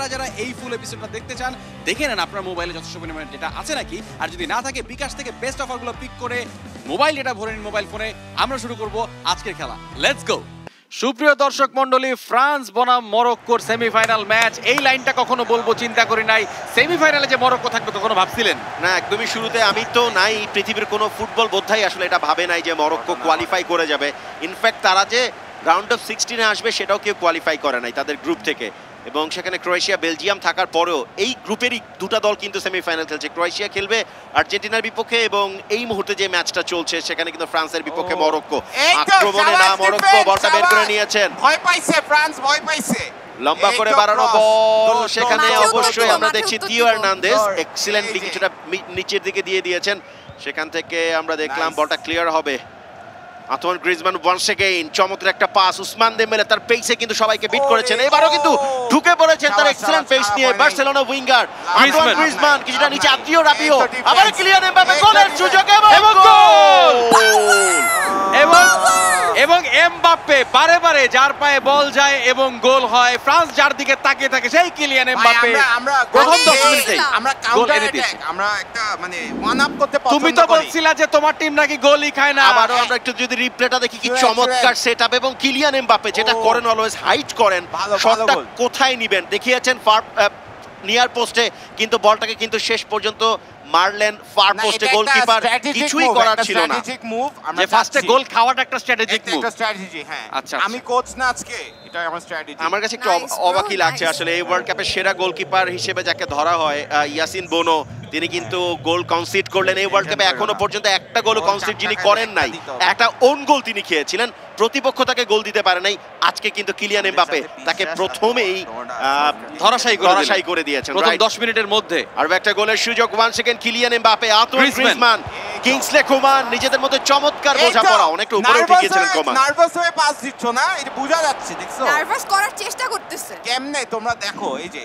যারা যারা এই ফুল এপিসোডটা দেখতে চান দেখে নেন আপনার মোবাইলে যথেষ্ট পরিমাণে ডেটা আছে নাকি, আর যদি না থাকে বিকাশ থেকে বেস্ট অফারগুলো পিক করে মোবাইল ডেটা ভরে নিন মোবাইল ফোনে। আমরা শুরু করব আজকের খেলা, লেটস গো। সুপ্রিয় দর্শক মন্ডলী, ফ্রান্স বনাম মরক্কোর সেমিফাইনাল ম্যাচ। এই লাইনটা কখনো বলবো চিন্তা করি নাই, সেমিফাইনালে যে মরক্কো থাকবে কখনো ভাবছিলেন না? একদমই শুরুতে আমি তো নাই, পৃথিবীর কোনো ফুটবল বোদ্ধাই আসলে এটা ভাবে নাই যে মরক্কো কোয়ালিফাই করে যাবে। ইনফ্যাক্ট তারা যে রাউন্ড অফ 16-এ আসবে সেটাও কেউ কোয়ালিফাই করে নাই তাদের গ্রুপ থেকে। এবং সেখানে ক্রোয়েশিয়া বেলজিয়াম থাকার পরেও এই গ্রুপেরই দুটো দল কিন্তু সেমিফাইনাল খেলছে। ক্রোয়েশিয়া খেলবে আর্জেন্টিনার বিপক্ষে এবং এই মুহূর্তে যে ম্যাচটা চলছে সেখানে কিন্তু ফ্রান্সের বিপক্ষে মরক্কো। আক্রমণে না মরক্কো, বলটা বের করে নিয়েছেন, ভয় পাইছে ফ্রান্স, ভয় পাইছে। লম্বা করে বাড়ানো বল, সেখানে অবশ্যই আমরা দেখছি থিও হার্নান্দেজ এক্সিলেন্টলি কিছুটা নিচের দিকে দিয়ে দিয়েছেন। সেখান থেকে আমরা দেখলাম বলটা ক্লিয়ার হবে। আন্তোয়ান গ্রিজমান ওয়ান্স এগেইন, চমৎকার একটা পাস। উসমান দেম্বেলে তার পেসে কিন্তু সবাইকে বিট করেছেন, এবারও কিন্তু ঢুকে পড়েছেন তার এক্সিলেন্ট পেস নিয়ে বার্সেলোনা উইঙ্গার আন্তোয়ান গ্রিজমান। কিছুটা নিচে আদ্রিও রাবিও, আবার কিলিয়ান এমবাপ্পে গোলের সুযোগ এবং গোল। এবং এমবাপ্পে বারে বারে যার পায়ে বল যায় এবং গোল হয়। ফ্রান্স যার দিকে তাকিয়ে থাকে সেই কিলিয়ান এমবাপ্পে প্রথম 10 মিনিটেই আমরা কাউন্টার অ্যাটাক, আমরা একটা মানে ওয়ান আপ করতে পছন্দ করি। তুমি তো বলছিলা যে তোমার টিম নাকি গোলই খায় না। আবারও আমরা একটু যদি রিপ্লেটা দেখি, কি চমৎকার সেটআপ এবং কিলিয়ান এমবাপ্পে যেটা করেন অলওয়েজ হাইট করেন, শটটা কোথায় নেবেন দেখিয়েছেন ফার নিয়ার পোস্টে, কিন্তু বলটাকে কিন্তু শেষ পর্যন্ত মারলেন ফার পোস্টে। গোলকিপার কিছুই করার ছিল না। যে ফার্স্টে গোল খাওয়াটা একটা স্ট্র্যাটেজিক মুভ, একটা স্ট্র্যাটেজি। হ্যাঁ আচ্ছা, আমি কোচ না আজকে, এটা আমার স্ট্র্যাটেজি। আমার কাছে একটু অবাকই লাগছে আসলে এই ওয়ার্ল্ড কাপের সেরা গোলকিপার হিসেবে যাকে ধরা হয় ইয়াসিন বোনো, তিনি কিন্তু গোল কনসিড করলেন এই ওয়ার্ল্ড কাপে। এখনো পর্যন্ত একটা গোল কনসিড যিনি করেন নাই, একটা ওন গোল তিনি খেয়েছিলেন, প্রতিপক্ষ তাকে গোল দিতে পারে নাই। আজকে কিন্তু কিলিয়ান এমবাপ্পে তাকে প্রথমেই ধরাশায়ী করে দিয়েছেন প্রথম 10 মিনিটের মধ্যে। আর একটা গোলের সুযোগ one second Kylian Mbappe, Antoine Griezmann, Kingsley come on নিজেদের মধ্যে চমৎকার বোঝাপড়া। অনেকটা উপরে উঠে গিয়েছিলেন কোমান। নার্ভাস হয়ে পাস দিচ্ছ না, এটা বোঝা যাচ্ছে, দেখছো? নার্ভাস করার চেষ্টা করতেছে। কেমনে তোমরা দেখো, এই যে